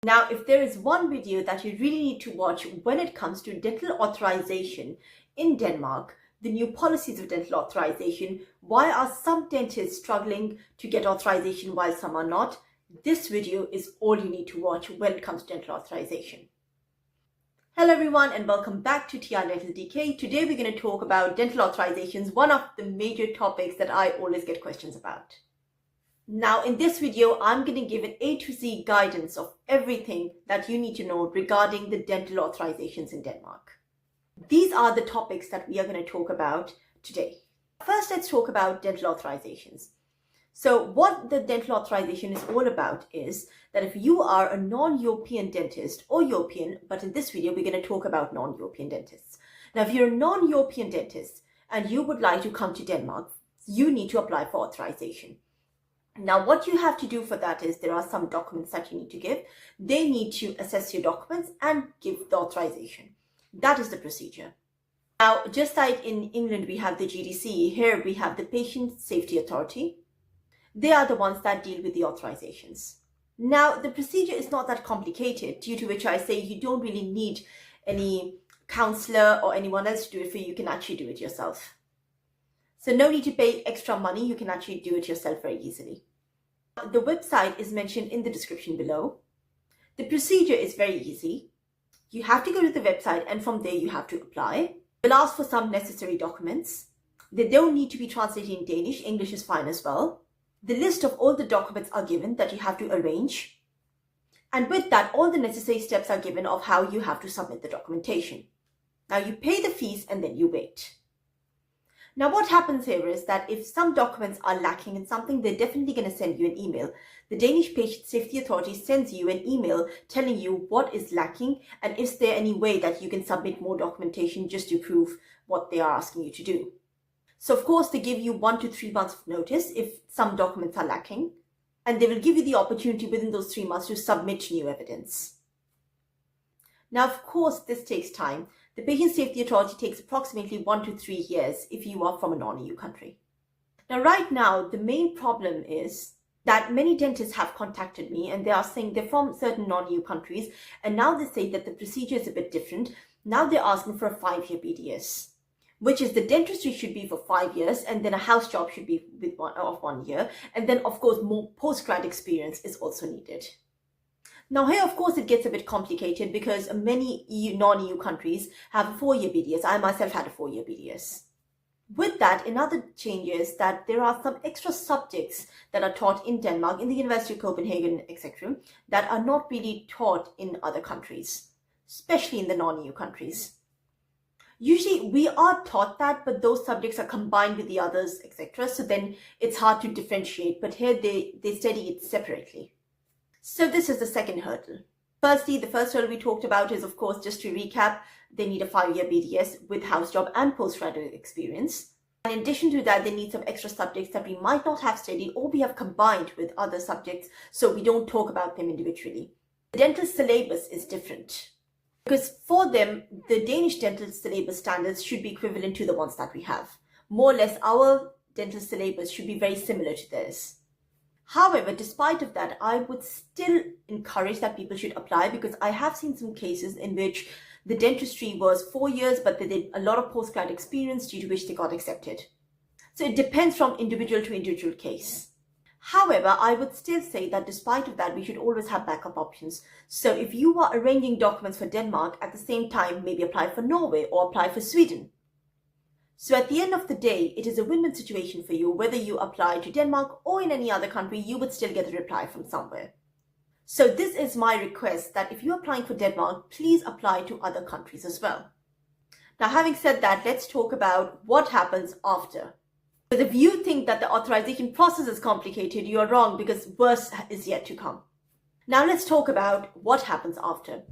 Now, if there is one video that you really need to watch when it comes to dental authorization in Denmark, the new policies of dental authorization, why are some dentists struggling to get authorization while some are not, this video is all you need to watch when it comes to dental authorization. Hello everyone and welcome back to TR Dental DK. Today we're going to talk about dental authorizations, one of the major topics that I always get questions about. Now in this video, I'm going to give an A to Z guidance of everything that you need to know regarding the dental authorizations in Denmark. These are the topics that we are going to talk about today. First, let's talk about dental authorizations. So what the dental authorization is all about is that if you are a non-European dentist or European, but in this video, we're going to talk about non-European dentists. Now, if you're a non-European dentist and you would like to come to Denmark, you need to apply for authorization. Now, what you have to do for that is there are some documents that you need to give. They need to assess your documents and give the authorization. That is the procedure. Now, just like in England, we have the GDC, here we have the Patient Safety Authority. They are the ones that deal with the authorizations. Now, the procedure is not that complicated, due to which I say you don't really need any counselor or anyone else to do it for you. You can actually do it yourself. So no need to pay extra money. You can actually do it yourself very easily. The website is mentioned in the description below. The procedure is very easy. You have to go to the website and from there you have to apply. They'll ask for some necessary documents. They don't need to be translated in Danish. English is fine as well. The list of all the documents are given that you have to arrange. And with that, all the necessary steps are given of how you have to submit the documentation. Now you pay the fees and then you wait. Now what happens here is that if some documents are lacking in something, they're definitely going to send you an email. The Danish Patient Safety Authority sends you an email telling you what is lacking and is there any way that you can submit more documentation just to prove what they are asking you to do. So of course they give you 1 to 3 months of notice if some documents are lacking, and they will give you the opportunity within those 3 months to submit new evidence. Now of course this takes time. The Patient Safety Authority takes approximately 1 to 3 years if you are from a non-EU country. Now right now the main problem is that many dentists have contacted me and they are saying they're from certain non-EU countries, and now they say that the procedure is a bit different. Now they're asking for a 5-year BDS. Which is the dentistry should be for 5 years and then a house job should be with 1 year. And then of course more post-grad experience is also needed. Now here of course it gets a bit complicated because many non-EU countries have a 4-year BDS. I myself had a 4-year BDS. With that, another change is that there are some extra subjects that are taught in Denmark, in the University of Copenhagen, etc., that are not really taught in other countries, especially in the non-EU countries. Usually we are taught that, but those subjects are combined with the others, etc. So then it's hard to differentiate, but here they study it separately. So this is the second hurdle. Firstly, the first hurdle we talked about is, of course, just to recap, they need a 5-year BDS with house job and postgraduate experience. And in addition to that, they need some extra subjects that we might not have studied or we have combined with other subjects, so we don't talk about them individually. The dental syllabus is different, because for them, the Danish dental syllabus standards should be equivalent to the ones that we have. More or less, our dental syllabus should be very similar to theirs. However, despite of that, I would still encourage that people should apply, because I have seen some cases in which the dentistry was 4 years, but they did a lot of postgrad experience, due to which they got accepted. So it depends from individual to individual case. However, I would still say that despite of that, we should always have backup options. So if you are arranging documents for Denmark, at the same time, maybe apply for Norway or apply for Sweden. So at the end of the day, it is a win-win situation for you. Whether you apply to Denmark or in any other country, you would still get a reply from somewhere. So this is my request, that if you're applying for Denmark, please apply to other countries as well. Now, having said that, let's talk about what happens after. Because if you think that the authorization process is complicated, you are wrong, because worse is yet to come. Now let's talk about what happens after.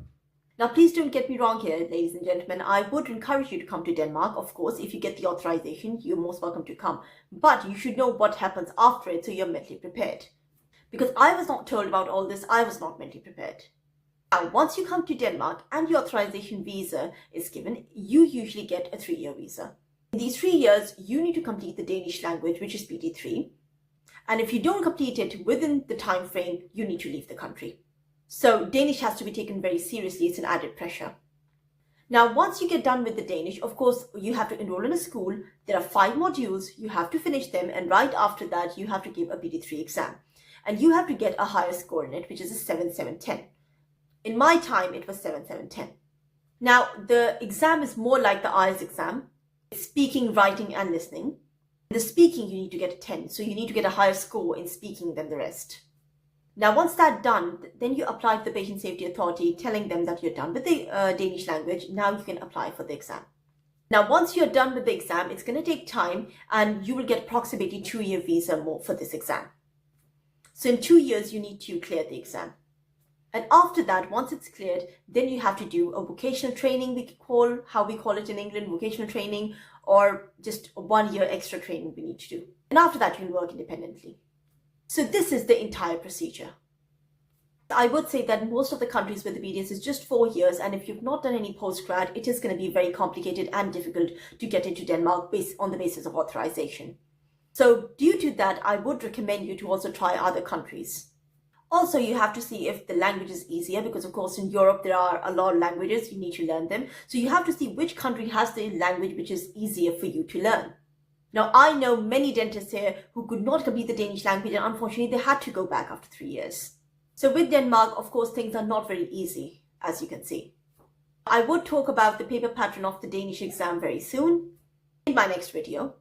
Now please don't get me wrong here, ladies and gentlemen. I would encourage you to come to Denmark. Of course, if you get the authorization, you're most welcome to come. But you should know what happens after it so you're mentally prepared. Because I was not told about all this, I was not mentally prepared. Now, once you come to Denmark and your authorization visa is given, you usually get a 3-year visa. In these 3 years, you need to complete the Danish language, which is PT3. And if you don't complete it within the time frame, you need to leave the country. So Danish has to be taken very seriously. It's an added pressure. Now, once you get done with the Danish, of course, you have to enroll in a school. There are 5 modules. You have to finish them. And right after that, you have to give a BD3 exam. And you have to get a higher score in it, which is a 7-7-10. In my time, it was 7-7-10. Now, the exam is more like the IELTS exam. It's speaking, writing, and listening. In the speaking, you need to get a 10. So you need to get a higher score in speaking than the rest. Now, once that's done, then you apply to the Patient Safety Authority, telling them that you're done with the Danish language. Now you can apply for the exam. Now, once you're done with the exam, it's going to take time, and you will get approximately 2-year visa more for this exam. So in 2 years, you need to clear the exam. And after that, once it's cleared, then you have to do a vocational training, how we call it in England, vocational training, or just a 1 year extra training we need to do. And after that, you'll work independently. So this is the entire procedure. I would say that most of the countries with the BDS is just 4 years, and if you've not done any postgrad, it is going to be very complicated and difficult to get into Denmark based on the basis of authorization. So due to that, I would recommend you to also try other countries. Also, you have to see if the language is easier, because of course in Europe there are a lot of languages, you need to learn them. So you have to see which country has the language which is easier for you to learn. Now, I know many dentists here who could not complete the Danish language, and unfortunately they had to go back after 3 years. So with Denmark, of course, things are not very easy, as you can see. I would talk about the paper pattern of the Danish exam very soon in my next video.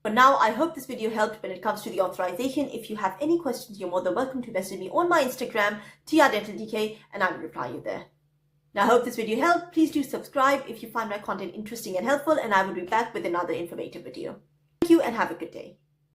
For now, I hope this video helped when it comes to the authorization. If you have any questions, you're more than welcome to message me on my Instagram, TRDentalDK, and I will reply you there. Now, I hope this video helped. Please do subscribe if you find my content interesting and helpful, and I will be back with another informative video. Thank you and have a good day.